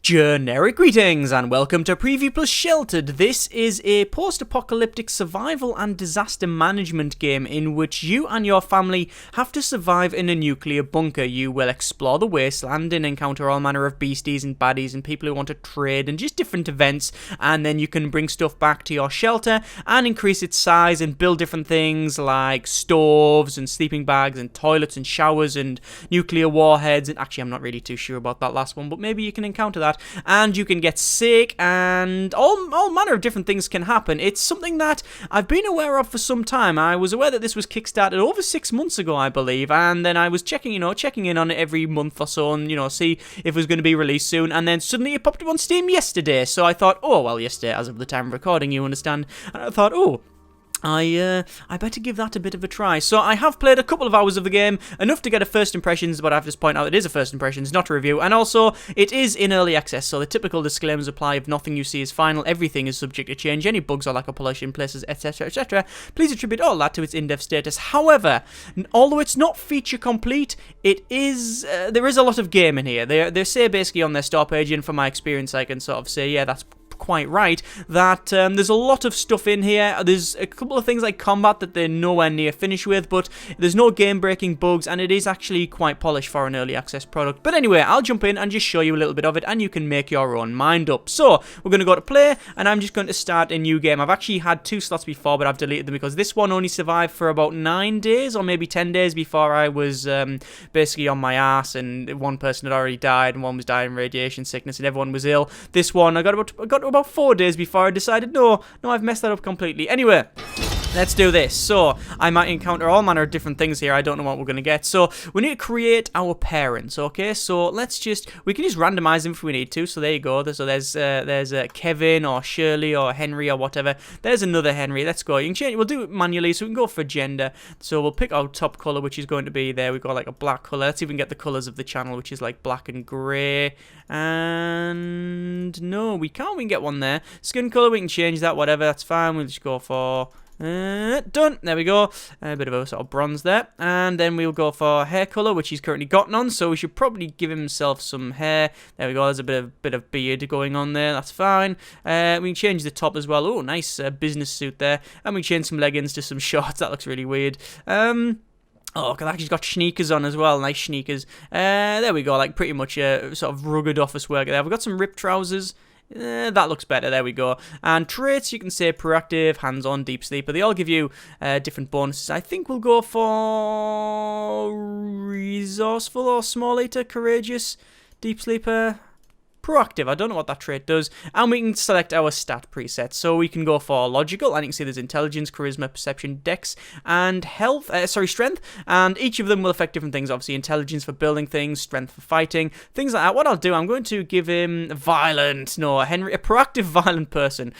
Generic greetings and welcome to Preview Plus Sheltered. This is a post-apocalyptic survival and disaster management game in which you and your family have to survive in a nuclear bunker. You will explore the wasteland and encounter all manner of beasties and baddies and people who want to trade and just different events, and then you can bring stuff back to your shelter and increase its size and build different things like stoves and sleeping bags and toilets and showers and nuclear warheads. And actually, I'm not really too sure about that last one, but maybe you can encounter that. And you can get sick, and all manner of different things can happen. It's something that I've been aware of for some time. I was aware that this was kickstarted over 6 months ago, I believe, and then I was checking in on it every month or so, and see if it was going to be released soon. And then suddenly it popped up on Steam yesterday. So I thought, yesterday, as of the time of recording, you understand. And I thought, I better give that a bit of a try. So I have played a couple of hours of the game, enough to get a first impressions, but I have to point out it is a first impressions, not a review, and also it is in early access, so the typical disclaimers apply. If nothing you see is final, everything is subject to change, any bugs or lack of polish in places, etc, etc. Please attribute all that to its in-depth status. However, although it's not feature complete, it is, there is a lot of game in here. They say basically on their store page, and from my experience I can sort of say, yeah, that's quite right, that there's a lot of stuff in here. There's a couple of things like combat that they're nowhere near finished with, but there's no game-breaking bugs, and it is actually quite polished for an early access product. But anyway, I'll jump in and just show you a little bit of it, and you can make your own mind up. So, we're going to go to play, and I'm just going to start a new game. I've actually had 2 slots before, but I've deleted them because this one only survived for about 9 days, or maybe 10 days before I was basically on my ass, and one person had already died, and one was dying of radiation sickness, and everyone was ill. This one, I got about 4 days before I decided, no, I've messed that up completely. Anyway, let's do this. So, I might encounter all manner of different things here. I don't know what we're going to get. So, we need to create our parents, okay? So, we can just randomize them if we need to. So, there you go. So, there's Kevin or Shirley or Henry or whatever. There's another Henry. Let's go. You can change. We'll do it manually, so we can go for gender. So, we'll pick our top color, which is going to be there. We've got like a black color. Let's even get the colors of the channel, which is like black and gray. And no, we can't. We can get one there. Skin color, we can change that, whatever. That's fine. We'll just go for done. There we go. A bit of a sort of bronze there. And then we'll go for hair color, which he's currently gotten on. So we should probably give himself some hair. There we go. There's a bit of beard going on there. That's fine. We can change the top as well. Oh, nice business suit there. And we can change some leggings to some shorts. That looks really weird. Oh, actually he's got sneakers on as well. Nice sneakers. There we go. Like pretty much a sort of rugged office worker there. We've got some ripped trousers. That looks better. There we go. And traits, you can say proactive, hands-on, deep sleeper. They all give you different bonuses. I think we'll go for resourceful or small eater, courageous, deep sleeper, proactive. I don't know what that trait does. And we can select our stat presets. So we can go for logical, and you can see there's intelligence, charisma, perception, dex, and strength. And each of them will affect different things. Obviously, intelligence for building things, strength for fighting, things like that. What I'll do, I'm going to give him Henry, a proactive, violent person.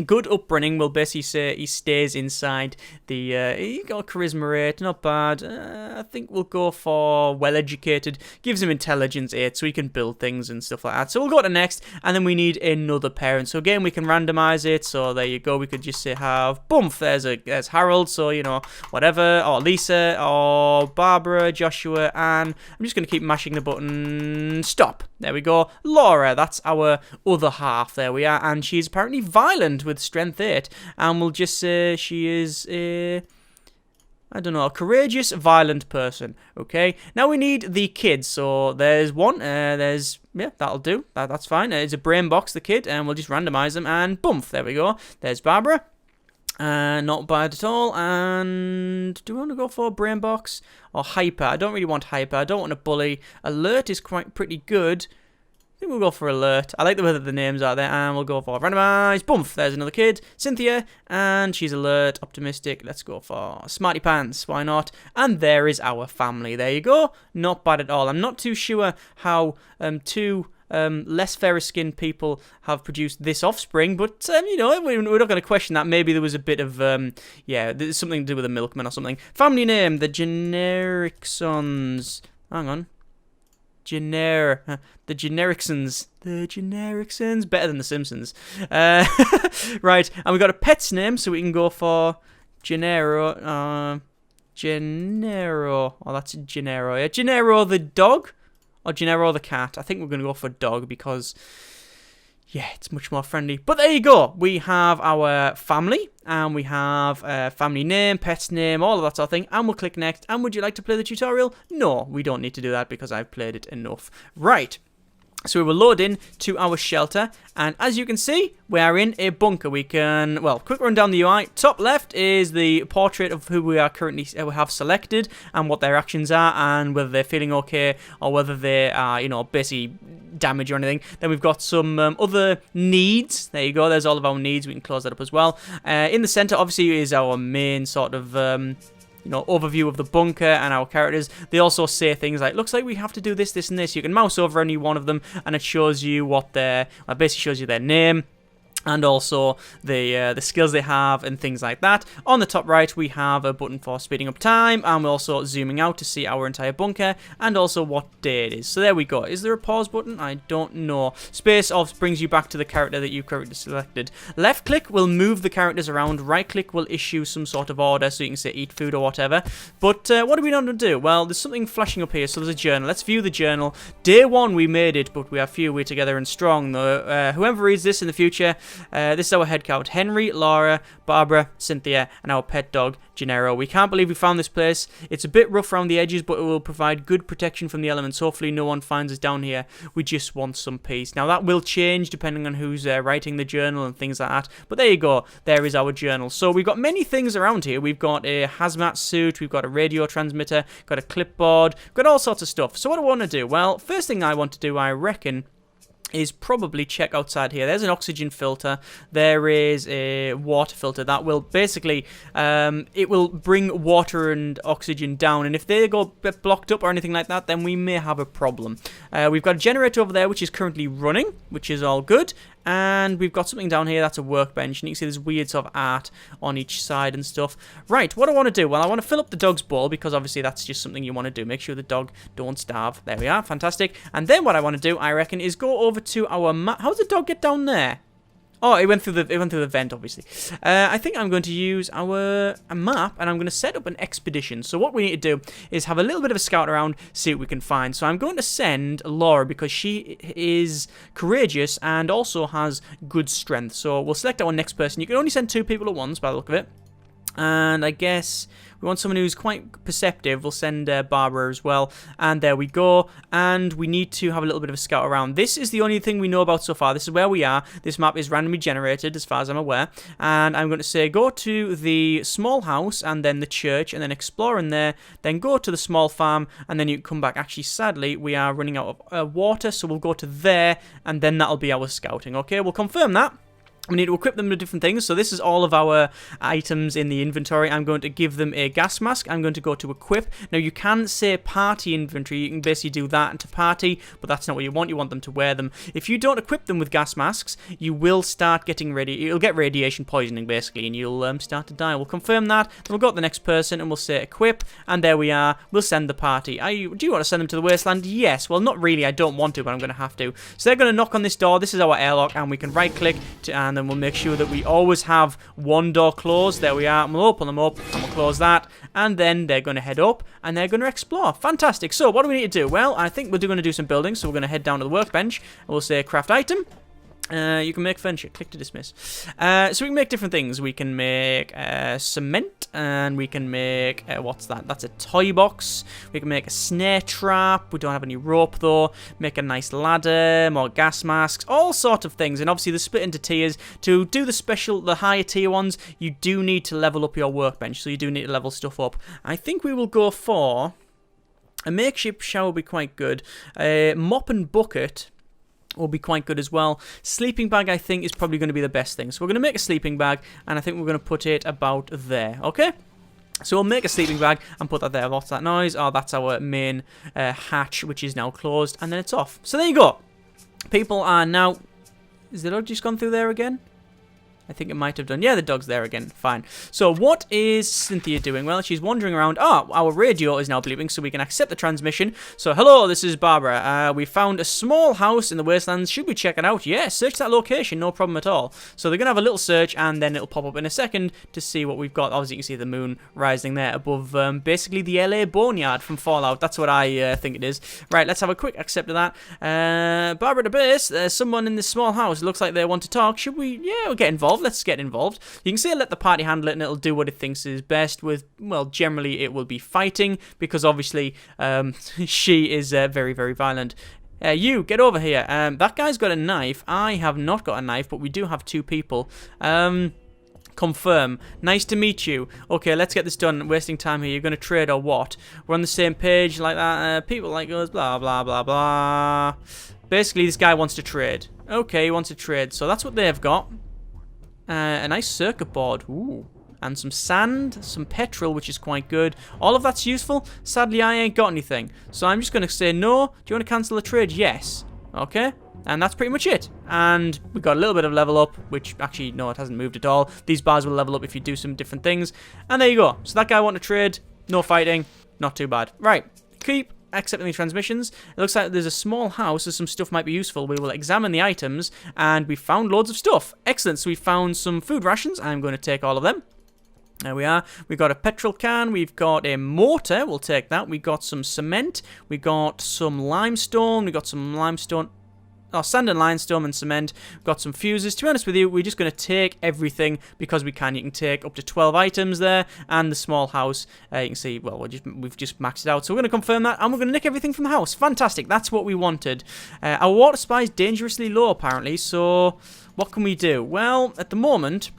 Good upbringing will basically say he stays inside the, he got a charisma rate, not bad. I think we'll go for well-educated, gives him intelligence 8, so he can build things and stuff like that. So we'll go to next, and then we need another parent. So again, we can randomize it, so there you go. We could just say there's Harold, so, whatever, or Lisa, or Barbara, Joshua, and I'm just going to keep mashing the button, stop. There we go. Laura, that's our other half. There we are. And she's apparently violent with strength 8. And we'll just say she is a courageous, violent person. Okay. Now we need the kids. So there's one. That'll do. That's fine. It's a brain box, the kid. And we'll just randomize them. And boom. There we go. There's Barbara. Not bad at all. And do we want to go for brain box or hyper? I don't really want hyper. I don't want a bully. Alert is pretty good. I think we'll go for alert. I like the way that the names are there. And we'll go for randomize. Boom. There's another kid. Cynthia. And she's alert, optimistic. Let's go for smarty pants. Why not? And there is our family. There you go. Not bad at all. I'm not too sure how less fairer-skinned people have produced this offspring, but, we're not going to question that. Maybe there was a bit of, there's something to do with a milkman or something. Family name, the Genericsons. Hang on. The Genericsons. The Genericsons. Better than the Simpsons. Right, and we've got a pet's name, so we can go for Gennaro. Oh, that's Gennaro. Yeah, Gennaro the dog. or Gennaro the cat? I think we're going to go for dog because, yeah, it's much more friendly. But there you go. We have our family, and we have family name, pet's name, all of that sort of thing. And we'll click next. And would you like to play the tutorial? No, we don't need to do that because I've played it enough. Right. So we will load in to our shelter, and as you can see, we are in a bunker. We can, well, quick run down the UI. Top left is the portrait of who we are currently have selected and what their actions are, and whether they're feeling okay or whether they are, you know, basically damage or anything. Then we've got some other needs. There you go. There's all of our needs. We can close that up as well. In the center, obviously, is our main sort of you know, overview of the bunker and our characters. They also say things like, looks like we have to do this, this, and this. You can mouse over any one of them, and it shows you what their, well, basically shows you their name, and also the skills they have and things like that. On the top right, we have a button for speeding up time, and we're also zooming out to see our entire bunker, and also what day it is. So there we go. Is there a pause button? I don't know. Space off brings you back to the character that you currently selected. Left click will move the characters around. Right click will issue some sort of order, so you can say eat food or whatever. But what do we want to do? Well, there's something flashing up here. So there's a journal. Let's view the journal. Day 1 we made it, but we are few. We're together and strong. Whoever reads this in the future, this is our head count: Henry, Laura, Barbara, Cynthia, and our pet dog, Gennaro. We can't believe we found this place. It's a bit rough around the edges, but it will provide good protection from the elements. Hopefully no one finds us down here. We just want some peace. Now that will change depending on who's writing the journal and things like that. But there you go. There is our journal. So we've got many things around here. We've got a hazmat suit. We've got a radio transmitter. Got a clipboard. Got all sorts of stuff. So what do I want to do? Well, first thing I want to do, I reckon, is probably check outside here. There's an oxygen filter. There is a water filter that will basically, it will bring water and oxygen down, and if they go blocked up or anything like that, then we may have a problem. We've got a generator over there which is currently running, which is all good. And we've got something down here, that's a workbench, and you can see there's weird sort of art on each side and stuff. Right, what do I want to do? Well, I want to fill up the dog's bowl, because obviously that's just something you want to do. Make sure the dog don't starve. There we are, fantastic. And then what I want to do, I reckon, is go over to our map. How does the dog get down there? Oh, it went through the vent, obviously. I think I'm going to use a map, and I'm going to set up an expedition. So what we need to do is have a little bit of a scout around, see what we can find. So I'm going to send Laura, because she is courageous and also has good strength. So we'll select our next person. You can only send 2 people at once, by the look of it. And I guess we want someone who's quite perceptive. We'll send Barbara as well. And there we go. And we need to have a little bit of a scout around. This is the only thing we know about so far. This is where we are. This map is randomly generated, as far as I'm aware. And I'm going to say go to the small house and then the church and then explore in there. Then go to the small farm and then you can come back. Actually, sadly, we are running out of water. So we'll go to there and then that'll be our scouting. Okay, we'll confirm that. We need to equip them with different things. So this is all of our items in the inventory. I'm going to give them a gas mask. I'm going to go to equip. Now you can say party inventory. You can basically do that into party, but that's not what you want. You want them to wear them. If you don't equip them with gas masks, you will start getting you'll get radiation poisoning basically, and you'll start to die. We'll confirm that. Then we'll go to the next person and we'll say equip, and there we are. We'll send the party. Do you want to send them to the Wasteland? Yes. Well, not really. I don't want to, but I'm going to have to. So they're going to knock on this door. This is our airlock, and we can right click and then we'll make sure that we always have one door closed. There we are. And we'll open them up and we'll close that. And then they're going to head up and they're going to explore. Fantastic. So what do we need to do? Well, I think we're going to do some building. So we're going to head down to the workbench and we'll say craft item. You can make furniture. Click to dismiss. So we can make different things. We can make cement, and we can make what's that? That's a toy box. We can make a snare trap. We don't have any rope though. Make a nice ladder, more gas masks, all sorts of things. And obviously they're split into tiers. To do the higher tier ones, you do need to level up your workbench. So you do need to level stuff up. I think we will go for a makeshift shower. Will be quite good. Mop and bucket will be quite good as well. Sleeping bag, I think, is probably going to be the best thing. So we're going to make a sleeping bag, and I think we're going to put it about there, okay? So we'll make a sleeping bag and put that there. What's that noise? Oh, that's our main hatch, which is now closed, and then it's off. So there you go. People are now... Is the dog just gone through there again? I think it might have done. Yeah, the dog's there again. Fine. So what is Cynthia doing? Well, she's wandering around. Oh, our radio is now bleeping, so we can accept the transmission. So, hello, this is Barbara. We found a small house in the Wastelands. Should we check it out? Yeah, search that location. No problem at all. So they're going to have a little search, and then it'll pop up in a second to see what we've got. Obviously, you can see the moon rising there above basically the LA Boneyard from Fallout. That's what I think it is. Right, let's have a quick accept of that. Barbara at the base. There's someone in this small house. It looks like they want to talk. Should we? Yeah, we'll get involved. Let's get involved. You can see let the party handle it, and it'll do what it thinks is best with, well, generally it will be fighting, because obviously she is very, very violent. You, get over here. That guy's got a knife. I have not got a knife, but we do have 2 people. Confirm. Nice to meet you. Okay, let's get this done. Wasting time here. You're going to trade or what? We're on the same page like that. People like us, blah, blah, blah, blah. Basically, this guy wants to trade. Okay, he wants to trade. So that's what they've got. A nice circuit board. Ooh. And some sand, some petrol, which is quite good. All of that's useful. Sadly, I ain't got anything. So I'm just going to say no. Do you want to cancel the trade? Yes. Okay. And that's pretty much it. And we got a little bit of level up, which actually, no, it hasn't moved at all. These bars will level up if you do some different things. And there you go. So that guy wanted to trade. No fighting. Not too bad. Right. Keep accepting the transmissions. It looks like there's a small house, so some stuff might be useful. We will examine the items, and we found loads of stuff. Excellent. So we found some food rations. I'm going to take all of them. There we are. We've got a petrol can. We've got a mortar. We'll take that. We got some cement. We got some limestone. We got some limestone. Oh, sand and limestone and cement. We've got some fuses. To be honest with you, we're just going to take everything because we can. You can take up to 12 items there, and the small house. You can see, well, we've just maxed it out. So we're going to confirm that, and we're going to nick everything from the house. Fantastic. That's what we wanted. Our water supply is dangerously low, apparently. So what can we do? Well, at the moment,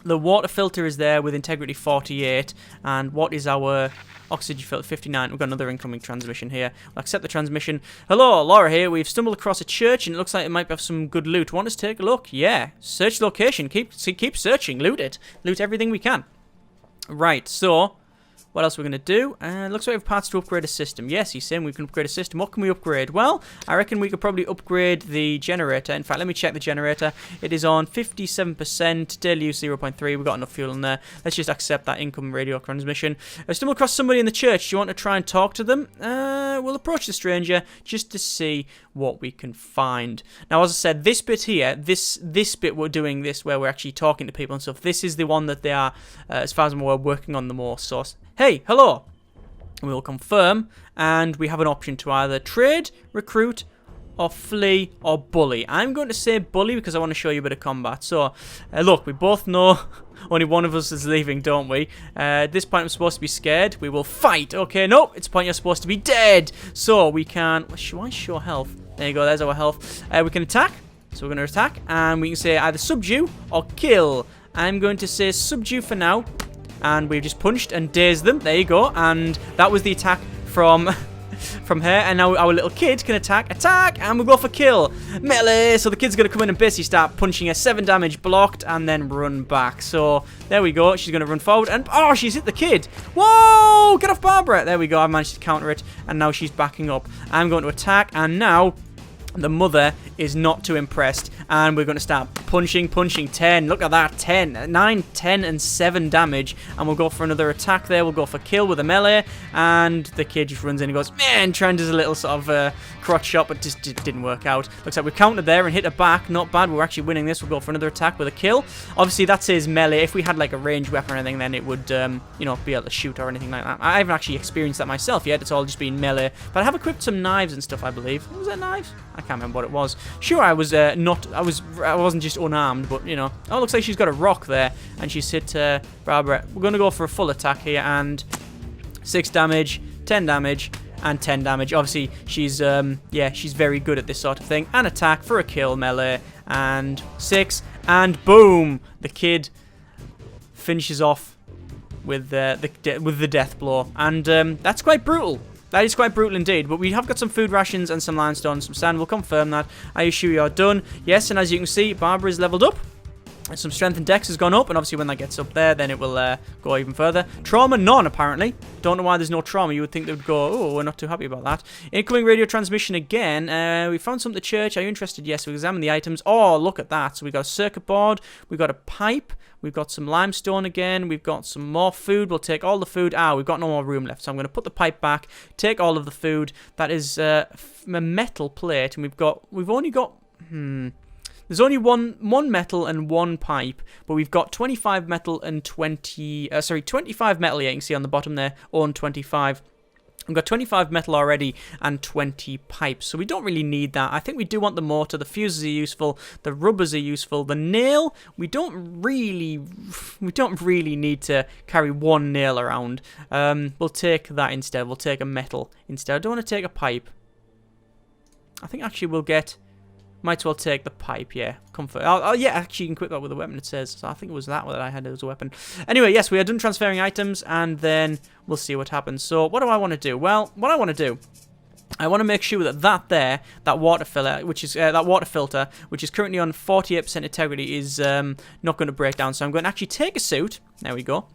the water filter is there with integrity 48, and what is our oxygen filter? 59. We've got another incoming transmission here. We'll accept the transmission. Hello, Laura here. We've stumbled across a church, and it looks like it might have some good loot. Want us to take a look? Yeah. Search location. Keep searching. Loot it. Loot everything we can. Right, so what else we're going to do? Looks like we have parts to upgrade a system. Yes, he's saying we can upgrade a system. What can we upgrade? Well, I reckon we could probably upgrade the generator. In fact, let me check the generator. It is on 57%, daily use 0.3. We've got enough fuel in there. Let's just accept that incoming radio transmission. I stumbled across somebody in the church. Do you want to try and talk to them? We'll approach the stranger just to see what we can find. Now, as I said, this bit here, this bit we're doing this where we're actually talking to people and stuff, this is the one that they are, as far as I'm aware, working on the more source. Hey, hello. We'll confirm, and we have an option to either trade, recruit, or flee, or bully. I'm going to say bully because I want to show you a bit of combat. So, look, we both know only one of us is leaving, don't we? At this point, I'm supposed to be scared. We will fight. Okay, nope, it's a point you're supposed to be dead. So, we can... Why show health? There you go, there's our health. We can attack. So, we're going to attack, and we can say either subdue or kill. I'm going to say subdue for now. And we've just punched and dazed them. There you go. And that was the attack from her. And now our little kid can attack, and we'll go for kill. Melee. So the kid's going to come in and basically start punching her. 7 damage blocked, and then run back. So there we go. She's going to run forward, and oh, she's hit the kid. Whoa! Get off Barbara. There we go. I managed to counter it, and now she's backing up. I'm going to attack, and now the mother is not too impressed, and we're going to start punching 10. Look at that, 10, 9, 10, and 7 damage, and we'll go for another attack there. We'll go for kill with a melee, and the kid just runs in and goes, man, trying to do a little sort of crotch shot, but just didn't work out. Looks like we countered there and hit her back. Not bad. We're actually winning this. We'll go for another attack with a kill. Obviously, that's his melee. If we had like a ranged weapon or anything, then it would, you know, be able to shoot or anything like that. I haven't actually experienced that myself yet. It's all just been melee, but I have equipped some knives and stuff, I believe. Was that knives? I can't remember what it was. Sure, I wasn't just unarmed, but you know. Oh, looks like she's got a rock there, and she's hit Barbara. We're gonna go for a full attack here, and 6 damage, 10 damage, and 10 damage. Obviously, she's she's very good at this sort of thing. An attack for a kill, melee, and 6, and boom, the kid finishes off with the death blow, and that's quite brutal. That is quite brutal indeed, but we have got some food rations and some limestone, some sand. We'll confirm that. Are you sure you're done? Yes, and as you can see, Barbara is leveled up. Some strength and dex has gone up, and obviously when that gets up there, then it will go even further. Trauma, none, apparently. Don't know why there's no trauma. You would think they would go, oh, we're not too happy about that. Incoming radio transmission again. We found something at the church. Are you interested? Yes, we examined the items. Oh, look at that. So we've got a circuit board. We've got a pipe. We've got some limestone again. We've got some more food. We'll take all the food. We've got no more room left. So I'm going to put the pipe back, take all of the food. That is a metal plate, and we've only got... There's only one metal and one pipe, but we've got 25 metal and 25 metal, yeah, you can see on the bottom there, on 25. We've got 25 metal already and 20 pipes, so we don't really need that. I think we do want the mortar, the fuses are useful, the rubbers are useful, the nail, we don't really need to carry one nail around. We'll take that instead, we'll take a metal instead. I don't want to take a pipe. I think actually we'll get... Might as well take the pipe, yeah. Comfort. Yeah, actually, you can equip that with a weapon, it says. So I think it was that I had as a weapon. Anyway, yes, we are done transferring items, and then we'll see what happens. So, what do I want to do? Well, what I want to do, I want to make sure that water filter, which is currently on 48% integrity, is not going to break down. So I'm going to actually take a suit. There we go.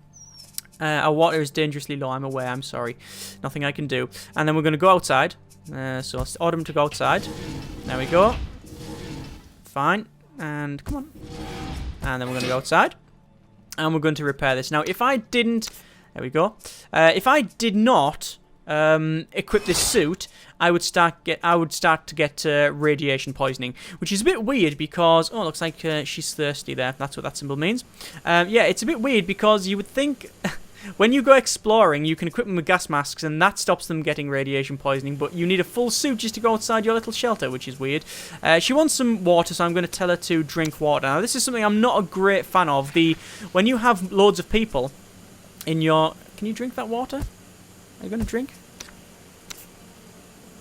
Our water is dangerously low, I'm aware, I'm sorry. Nothing I can do. And then we're going to go outside. So I'll order him to go outside. There we go. Fine, and come on, and then we're going to go outside, and we're going to repair this. Now, if I didn't, there we go. If I did not equip this suit, I would start to get radiation poisoning, which is a bit weird because it looks like she's thirsty there. That's what that symbol means. Yeah, it's a bit weird because you would think. When you go exploring, you can equip them with gas masks, and that stops them getting radiation poisoning, but you need a full suit just to go outside your little shelter, which is weird. She wants some water, so I'm going to tell her to drink water. Now, this is something I'm not a great fan of. When you have loads of people in your... Can you drink that water? Are you going to drink?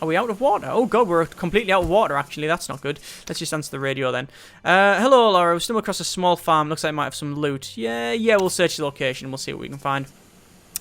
Are we out of water? Oh, God, we're completely out of water, actually. That's not good. Let's just answer the radio, then. Hello, Laura. We've stumbled across a small farm. Looks like it might have some loot. Yeah, we'll search the location. We'll see what we can find.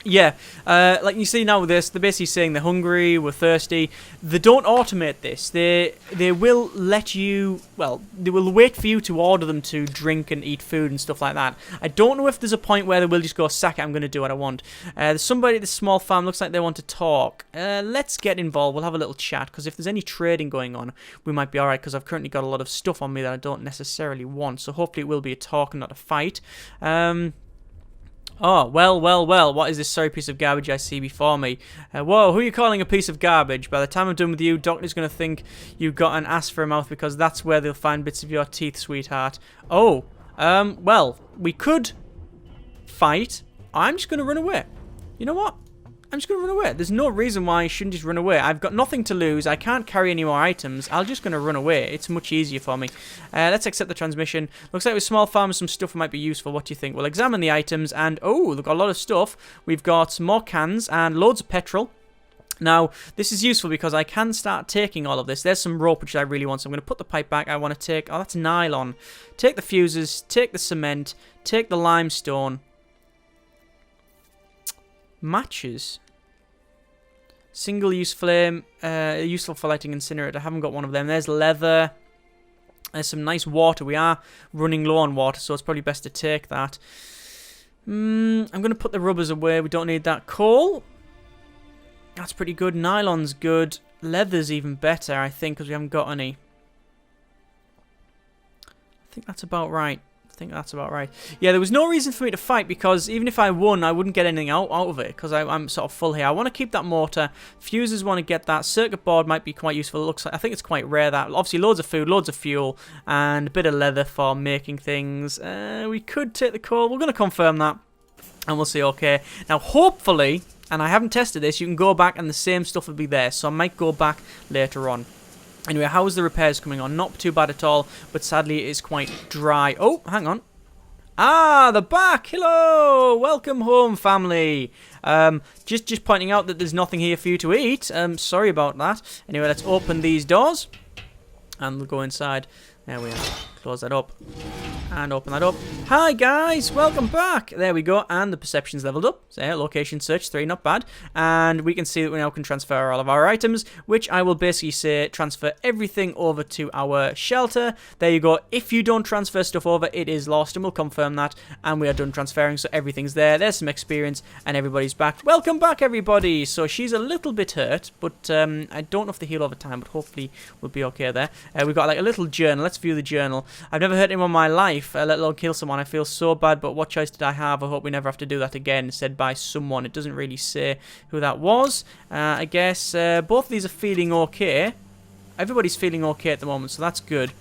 Yeah, like you see now with this, they're basically saying they're hungry, we're thirsty. They don't automate this. They will let you, well, they will wait for you to order them to drink and eat food and stuff like that. I don't know if there's a point where they will just go, sack it, I'm going to do what I want. There's somebody at this small farm, looks like they want to talk. Let's get involved, we'll have a little chat, because if there's any trading going on, we might be alright, because I've currently got a lot of stuff on me that I don't necessarily want. So hopefully it will be a talk and not a fight. Oh, well, what is this sorry piece of garbage I see before me? Whoa, who are you calling a piece of garbage? By the time I'm done with you, Doctor's going to think you've got an ass for a mouth because that's where they'll find bits of your teeth, sweetheart. Oh, well, we could fight. I'm just going to run away. You know what? I'm just going to run away. There's no reason why I shouldn't just run away. I've got nothing to lose. I can't carry any more items. I'm just going to run away. It's much easier for me. Let's accept the transmission. Looks like with small farms, some stuff might be useful. What do you think? We'll examine the items and, oh, they've got a lot of stuff. We've got some more cans and loads of petrol. Now, this is useful because I can start taking all of this. There's some rope, which I really want, so I'm going to put the pipe back. I want to take, oh, that's nylon. Take the fuses, take the cement, take the limestone. Matches. Single-use flame, useful for lighting incinerator. I haven't got one of them. There's leather. There's some nice water. We are running low on water, so it's probably best to take that. I'm going to put the rubbers away. We don't need that. Coal. That's pretty good. Nylon's good. Leather's even better, I think, because we haven't got any. I think that's about right. Yeah, there was no reason for me to fight because even if I won, I wouldn't get anything out of it because I'm sort of full here. I want to keep that mortar. Fuses want to get that. Circuit board might be quite useful. It looks like, I think it's quite rare that. Obviously, loads of food, loads of fuel, and a bit of leather for making things. We could take the coal. We're going to confirm that, and we'll see. Okay. Now, hopefully, and I haven't tested this, you can go back and the same stuff will be there. So I might go back later on. Anyway, how is the repairs coming on? Not too bad at all, but sadly it is quite dry. Oh, hang on. Ah, they're back. Hello. Welcome home, family. Just pointing out that there's nothing here for you to eat. Sorry about that. Anyway, let's open these doors. And we'll go inside. There we are. Close that up. And open that up. Hi guys, welcome back. There we go, and the perception's leveled up. So yeah, location search 3, not bad. And we can see that we now can transfer all of our items, which I will basically say transfer everything over to our shelter. There you go. If you don't transfer stuff over, it is lost, and we'll confirm that. And we are done transferring, so everything's there. There's some experience, and everybody's back. Welcome back, everybody. So she's a little bit hurt, but I don't know if they heal over time, but hopefully we'll be okay there. We've got like a little journal. Let's view the journal. I've never hurt anyone in my life. Let alone kill someone. I feel so bad, but what choice did I have? I hope we never have to do that again. Said by someone. It doesn't really say who that was. I guess both of these are feeling okay. Everybody's feeling okay at the moment, so that's good.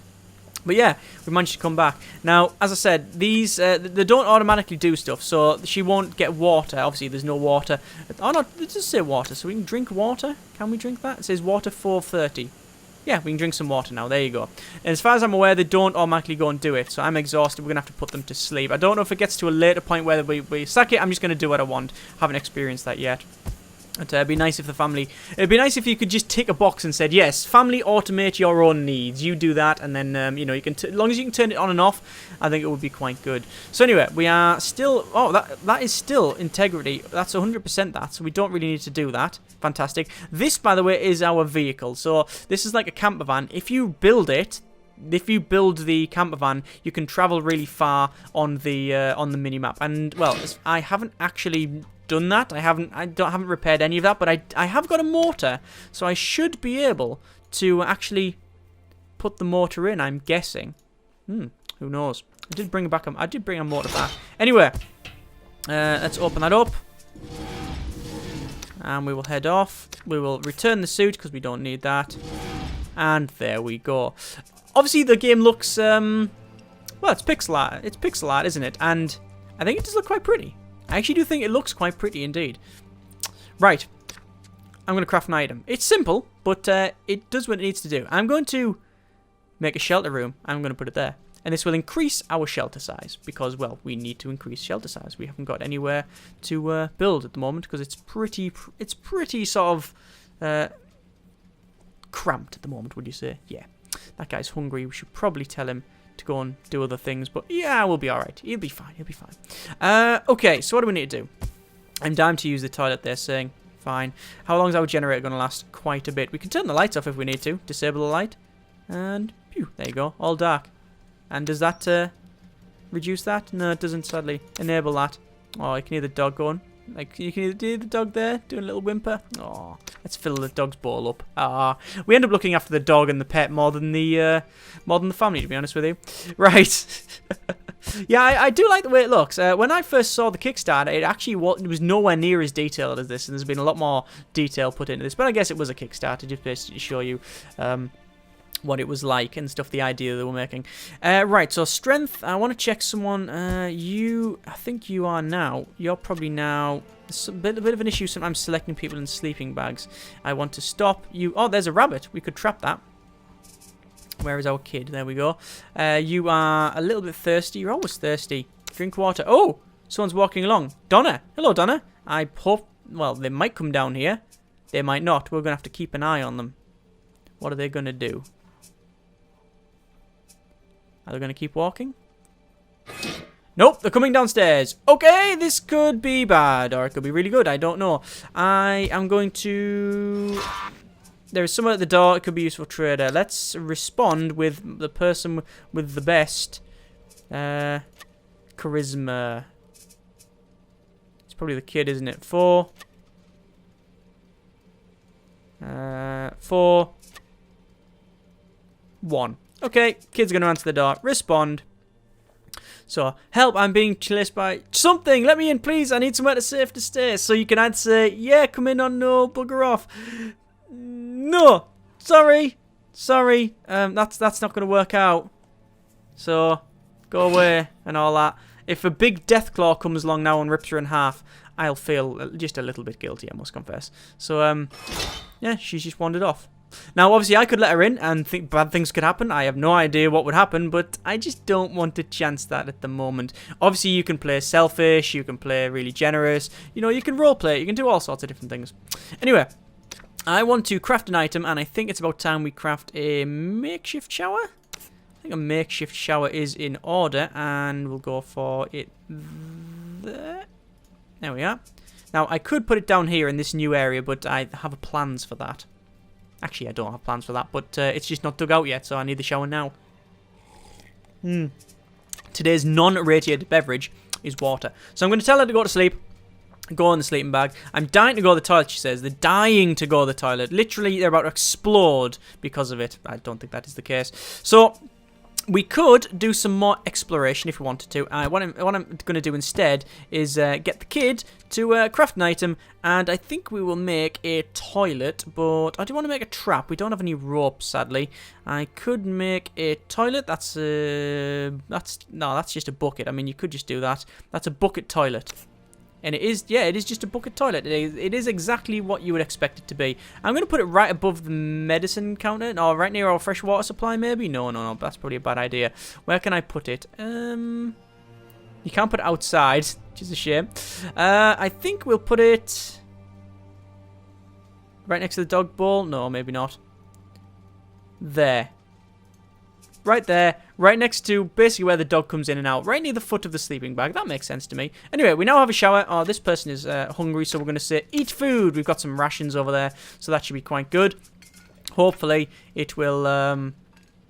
But yeah, we managed to come back. Now, as I said, these they don't automatically do stuff, so she won't get water. Obviously, there's no water. Oh no, it does say water, so we can drink water. Can we drink that? It says water 430. Yeah, we can drink some water now. There you go. And as far as I'm aware, they don't automatically go and do it. So I'm exhausted. We're going to have to put them to sleep. I don't know if it gets to a later point where we sack it. I'm just going to do what I want. Haven't experienced that yet. It'd be nice if the family... It'd be nice if you could just tick a box and said, yes, family, automate your own needs. You do that, and then, you know, you can... as long as you can turn it on and off, I think it would be quite good. So anyway, we are still... Oh, that is still integrity. That's 100% that, so we don't really need to do that. Fantastic. This, by the way, is our vehicle. So this is like a camper van. If you build it... If you build the camper van, you can travel really far on the minimap. And, well, I haven't actually... done that. I haven't repaired any of that, but I have got a motor, so I should be able to actually put the motor in, I'm guessing. Who knows? I did bring a motor back. Anyway, let's open that up. And we will head off. We will return the suit because we don't need that. And there we go. Obviously the game looks well, it's pixel art. It's pixel art, isn't it? And I think it does look quite pretty. I actually do think it looks quite pretty indeed. Right. I'm going to craft an item. It's simple, but it does what it needs to do. I'm going to make a shelter room. I'm going to put it there. And this will increase our shelter size. Because, well, we need to increase shelter size. We haven't got anywhere to build at the moment. Because it's pretty sort of cramped at the moment, would you say? Yeah. That guy's hungry. We should probably tell him to go and do other things, but yeah, we'll be alright. He'll be fine. He'll be fine. Okay, so what do we need to do? I'm down to use the toilet, they're saying. Fine. How long is our generator going to last? Quite a bit. We can turn the lights off if we need to. Disable the light. And, pew, there you go. All dark. And does that reduce that? No, it doesn't, sadly. Enable that. Oh, you can hear the dog going. Like, you can hear the dog there doing a little whimper. Oh, let's fill the dog's bowl up. Ah, we end up looking after the dog and the pet more than the family, to be honest with you. Right. Yeah, I do like the way it looks. When I first saw the Kickstarter, it was nowhere near as detailed as this, and there's been a lot more detail put into this. But I guess it was a Kickstarter, just basically to show you what it was like and stuff, the idea they were making. Right, so strength, I want to check someone. I think you are now. You're probably now. There's a bit of an issue sometimes selecting people in sleeping bags. I want to stop you. Oh, there's a rabbit. We could trap that. Where is our kid? There we go. You are a little bit thirsty. You're always thirsty. Drink water. Oh, someone's walking along. Donna. Hello, Donna. I hope, well, they might come down here. They might not. We're going to have to keep an eye on them. What are they going to do? Are they going to keep walking? Nope, they're coming downstairs. Okay, this could be bad, or it could be really good. I don't know. I am going to... There is someone at the door. It could be useful trader. Let's respond with the person with the best charisma. It's probably the kid, isn't it? 4. 4. 1. Okay, kid's going to answer the door. Respond. So, help, I'm being chased by something. Let me in, please. I need somewhere safe to stay. So you can either say, yeah, come in, or no, bugger off. No, sorry. That's not going to work out. So, go away and all that. If a big deathclaw comes along now and rips her in half, I'll feel just a little bit guilty, I must confess. So, yeah, she's just wandered off. Now, obviously, I could let her in and think bad things could happen. I have no idea what would happen, but I just don't want to chance that at the moment. Obviously, you can play selfish, you can play really generous, you know, you can roleplay, you can do all sorts of different things. Anyway, I want to craft an item, and I think it's about time we craft a makeshift shower. I think a makeshift shower is in order, and we'll go for it there. There we are. Now, I could put it down here in this new area, but I have plans for that. Actually, I don't have plans for that, but it's just not dug out yet, so I need the shower now. Today's non-radiated beverage is water. So I'm going to tell her to go to sleep. Go in the sleeping bag. I'm dying to go to the toilet, she says. They're dying to go to the toilet. Literally, they're about to explode because of it. I don't think that is the case. So, we could do some more exploration if we wanted to. What I'm going to do instead is get the kid to craft an item, and I think we will make a toilet, but I do want to make a trap. We don't have any rope, sadly. I could make a toilet. That's just a bucket. I mean, you could just do that. That's a bucket toilet. And it is just a bucket toilet. It is exactly what you would expect it to be. I'm going to put it right above the medicine counter, or right near our fresh water supply, maybe? No, that's probably a bad idea. Where can I put it? You can't put it outside, which is a shame. I think we'll put it right next to the dog bowl. No, maybe not. There. Right there, right next to basically where the dog comes in and out, right near the foot of the sleeping bag. That makes sense to me. Anyway, we now have a shower. Oh, this person is hungry, so we're going to say, eat food. We've got some rations over there, so that should be quite good. Hopefully, it will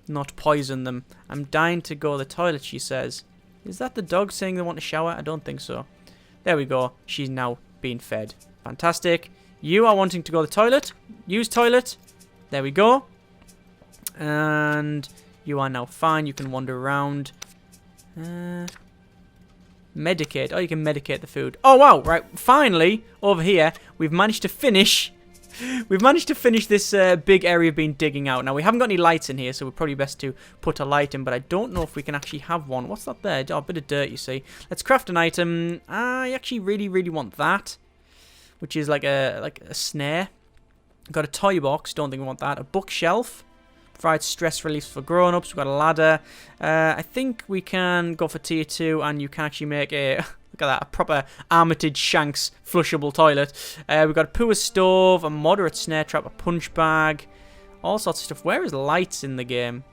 not poison them. I'm dying to go to the toilet, she says. Is that the dog saying they want a shower? I don't think so. There we go. She's now being fed. Fantastic. You are wanting to go to the toilet. Use toilet. There we go. And you are now fine. You can wander around. Medicate. Oh, you can medicate the food. Oh, wow. Right. Finally, over here, we've managed to finish. We've managed to finish this big area being digging out. Now, we haven't got any lights in here, so we're probably best to put a light in, but I don't know if we can actually have one. What's that there? Oh, a bit of dirt, you see. Let's craft an item. I actually really want that, which is like a snare. Got a toy box. Don't think we want that. A bookshelf. Provides stress relief for grown-ups. We've got a ladder. I think we can go for tier 2, and you can actually make a look at that, a proper Armitage Shanks flushable toilet. We've got a poor stove, a moderate snare trap, a punch bag, all sorts of stuff. Where is lights in the game?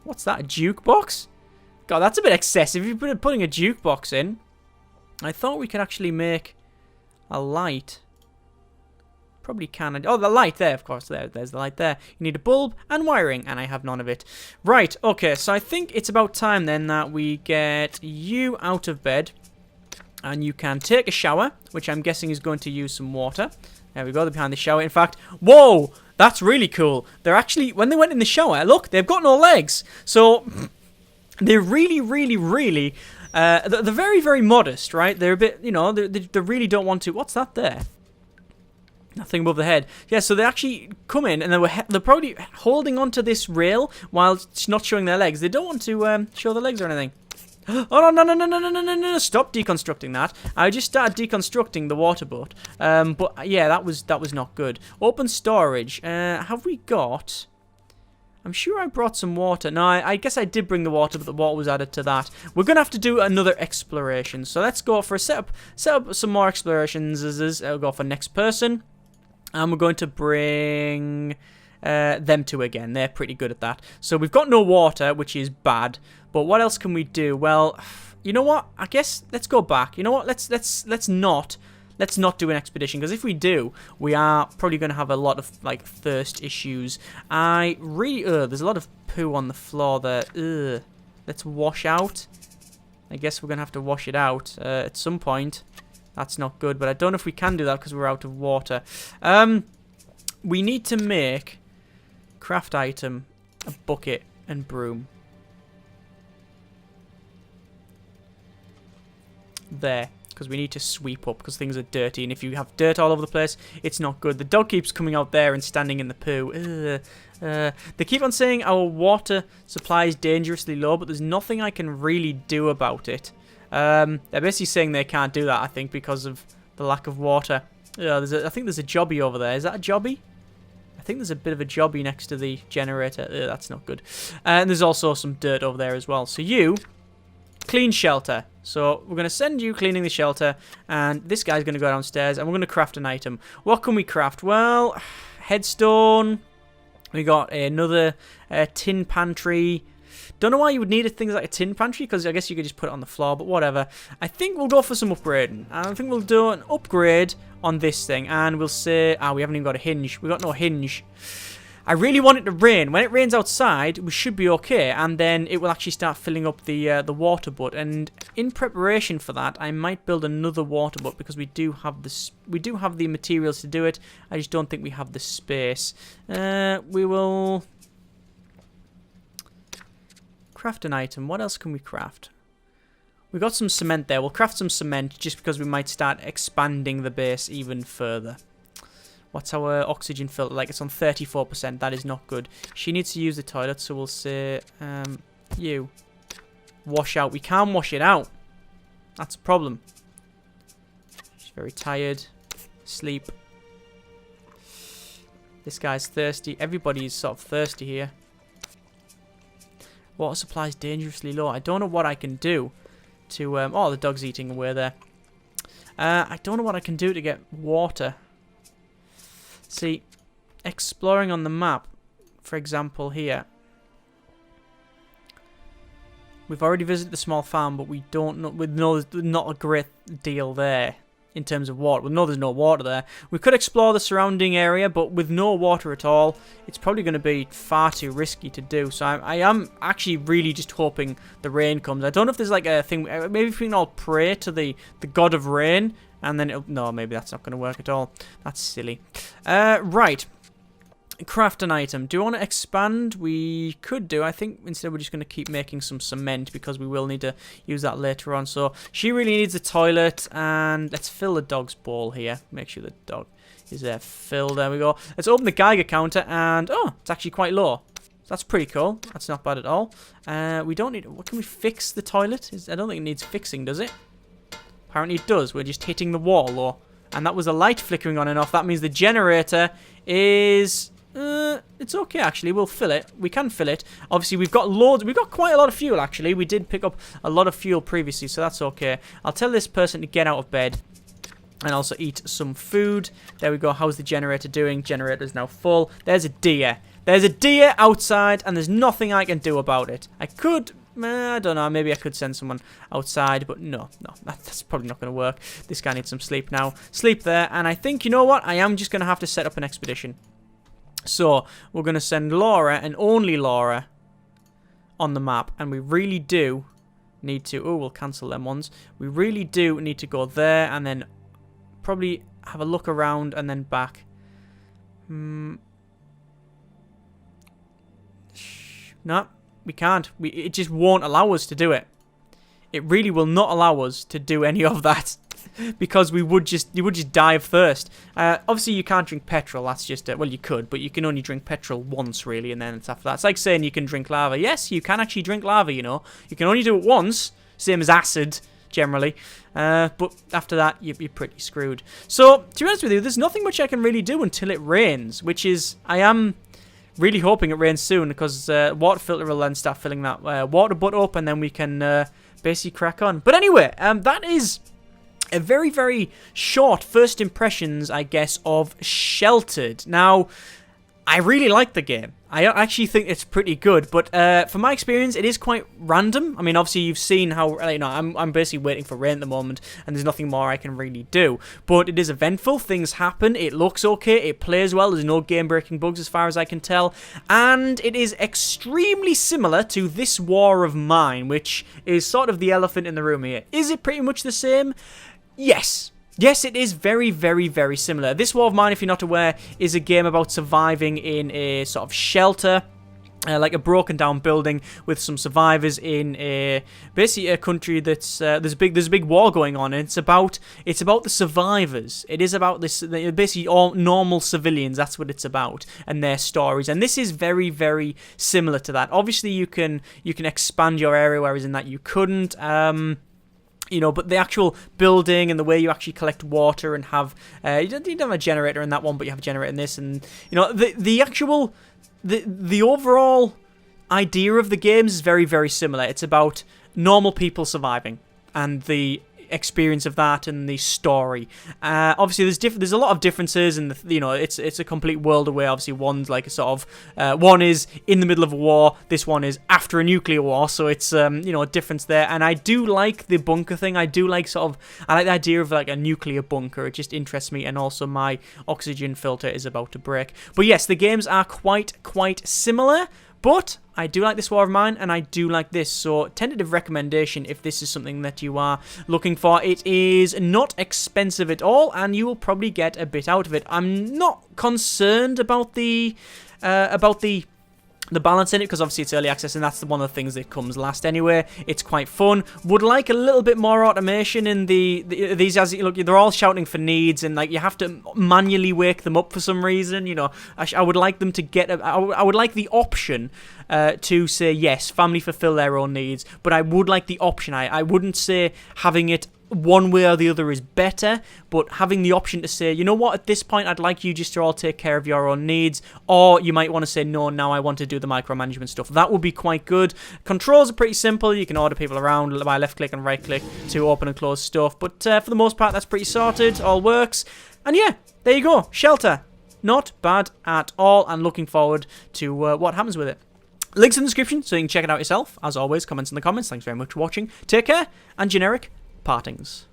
What's that? A jukebox? God, that's a bit excessive. If you're putting a jukebox in, I thought we could actually make a light. Probably can. Oh, the light there, of course. There's the light there. You need a bulb and wiring, and I have none of it. Right, okay, so I think it's about time then that we get you out of bed, and you can take a shower, which I'm guessing is going to use some water. There we go, they're behind the shower. In fact, whoa, that's really cool. They're actually, when they went in the shower, look, they've got no legs. So, they're really, they're very modest, right? They're a bit, you know, they really don't want to. What's that there? Nothing above the head. Yeah, so they actually come in, and they're probably holding onto this rail while it's not showing their legs. They don't want to show their legs or anything. Oh, no. Stop deconstructing that. I just started deconstructing the water boat. But, yeah, that was not good. Open storage. Have we got... I'm sure I brought some water. No, I guess I did bring the water, but the water was added to that. We're going to have to do another exploration. So let's go for a set up some more explorations. I'll go for next person. And we're going to bring them two again. They're pretty good at that. So we've got no water, which is bad. But what else can we do? Well, you know what? I guess let's go back. You know what? Let's not do an expedition, because if we do, we are probably going to have a lot of like thirst issues. I really there's a lot of poo on the floor there. Let's wash out. I guess we're going to have to wash it out at some point. That's not good, but I don't know if we can do that because we're out of water. We need to make craft item, a bucket, and broom. There, because we need to sweep up because things are dirty, and if you have dirt all over the place, it's not good. The dog keeps coming out there and standing in the poo. They keep on saying our water supply is dangerously low, but there's nothing I can really do about it. They're basically saying they can't do that, I think, because of the lack of water. I think there's a jobby over there. Is that a jobby? I think there's a bit of a jobby next to the generator. That's not good. And there's also some dirt over there as well. So you, clean shelter. So we're going to send you cleaning the shelter, and this guy's going to go downstairs, and we're going to craft an item. What can we craft? Well, headstone. We got another tin pantry. Don't know why you would need things like a tin pantry, because I guess you could just put it on the floor, but whatever. I think we'll go for some upgrading. I think we'll do an upgrade on this thing, and we'll say... we haven't even got a hinge. We got no hinge. I really want it to rain. When it rains outside, we should be okay, and then it will actually start filling up the water butt. And in preparation for that, I might build another water butt, because we do have the materials to do it. I just don't think we have the space. We will craft an item. What else can we craft? We got some cement there. We'll craft some cement just because we might start expanding the base even further. What's our oxygen filter like? It's on 34%. That is not good. She needs to use the toilet, so we'll say, you wash out. We can't wash it out. That's a problem. She's very tired. Sleep. This guy's thirsty. Everybody's sort of thirsty here. Water supply is dangerously low. I don't know what I can do to... oh, the dog's eating away there. I don't know what I can do to get water. See, exploring on the map, for example, here. We've already visited the small farm, but we don't know... We know there's not a great deal there in terms of water. We know there's no water there. We could explore the surrounding area, but with no water at all, it's probably going to be far too risky to do. So I am actually really just hoping the rain comes. I don't know if there's like a thing... Maybe if we can all pray to the god of rain, and then... No, maybe that's not going to work at all. That's silly. Right. Craft an item. Do you want to expand? We could do. I think instead we're just going to keep making some cement, because we will need to use that later on. So she really needs a toilet, and let's fill the dog's bowl here. Make sure the dog is filled. There we go. Let's open the Geiger counter, and oh, it's actually quite low. That's pretty cool. That's not bad at all. We don't need... What can we fix the toilet? I don't think it needs fixing, does it? Apparently it does. We're just hitting the wall, though. And that was a light flickering on and off. That means the generator is... it's okay, actually. We'll fill it. We can fill it. Obviously, we've got loads. We've got quite a lot of fuel, actually. We did pick up a lot of fuel previously, so that's okay. I'll tell this person to get out of bed and also eat some food. There we go. How's the generator doing? Generator's now full. There's a deer. There's a deer outside, and there's nothing I can do about it. I could... I don't know. Maybe I could send someone outside, but no. That's probably not going to work. This guy needs some sleep now. Sleep there, and I think, you know what? I am just going to have to set up an expedition. So, we're going to send Laura, and only Laura, on the map. And we really do need to... Oh, we'll cancel them ones. We really do need to go there, and then probably have a look around, and then back. No, we can't. It just won't allow us to do it. It really will not allow us to do any of that. Because you would just die of thirst. Obviously, you can't drink petrol. That's just... well, you could, but you can only drink petrol once, really, and then it's after that. It's like saying you can drink lava. Yes, you can actually drink lava, you know. You can only do it once, same as acid, generally. But after that, you're pretty screwed. So, to be honest with you, there's nothing much I can really do until it rains, which is... I am really hoping it rains soon, because water filter will then start filling that water butt up, and then we can basically crack on. But anyway, that is... a very, very short first impressions, I guess, of Sheltered. Now, I really like the game. I actually think it's pretty good, but from my experience, it is quite random. I mean, obviously, you've seen how, you know, I'm basically waiting for rain at the moment, and there's nothing more I can really do. But it is eventful. Things happen. It looks okay. It plays well. There's no game-breaking bugs as far as I can tell. And it is extremely similar to This War of Mine, which is sort of the elephant in the room here. Is it pretty much the same? Yes. Yes, it is very, very, very similar. This War of Mine, if you're not aware, is a game about surviving in a sort of shelter, like a broken down building with some survivors in basically a country that's there's a big war going on, and it's about the survivors. It is about this basically all normal civilians. That's what it's about, and their stories. And this is very, very similar to that. Obviously, you can expand your area, whereas in that you couldn't. You know, but the actual building and the way you actually collect water and have... you don't have a generator in that one, but you have a generator in this. And, you know, the actual... The overall idea of the games is very, very similar. It's about normal people surviving. And the experience of that and the story. Obviously, there's a lot of differences, and it's a complete world away. Obviously, one's like a sort of one is in the middle of a war. This one is after a nuclear war, so it's a difference there. And I do like the bunker thing. I like the idea of like a nuclear bunker. It just interests me, and also my oxygen filter is about to break. But yes, the games are quite similar. But I do like this War of Mine, and I do like this. So, tentative recommendation if this is something that you are looking for. It is not expensive at all, and you will probably get a bit out of it. I'm not concerned about the balance in it, because obviously it's early access, and that's one of the things that comes last anyway. It's quite fun. Would like a little bit more automation in these, as look, they're all shouting for needs, and like you have to manually wake them up for some reason. I would like them to get I would like the option to say yes, family fulfill their own needs, but I would like the option. I wouldn't say having it one way or the other is better, but having the option to say, you know what, at this point I'd like you just to all take care of your own needs, or you might want to say, no, now I want to do the micromanagement stuff. That would be quite good. Controls are pretty simple. You can order people around by left click and right click to open and close stuff, but for the most part that's pretty sorted, all works. And yeah, there you go, Shelter. Not bad at all, and looking forward to what happens with it. Links in the description so you can check it out yourself. As always, comments in the comments. Thanks very much for watching. Take care, and generic partings.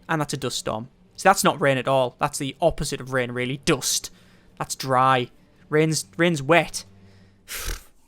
And that's a dust storm. So that's not rain at all. That's the opposite of rain, really. Dust. That's dry. Rain's wet.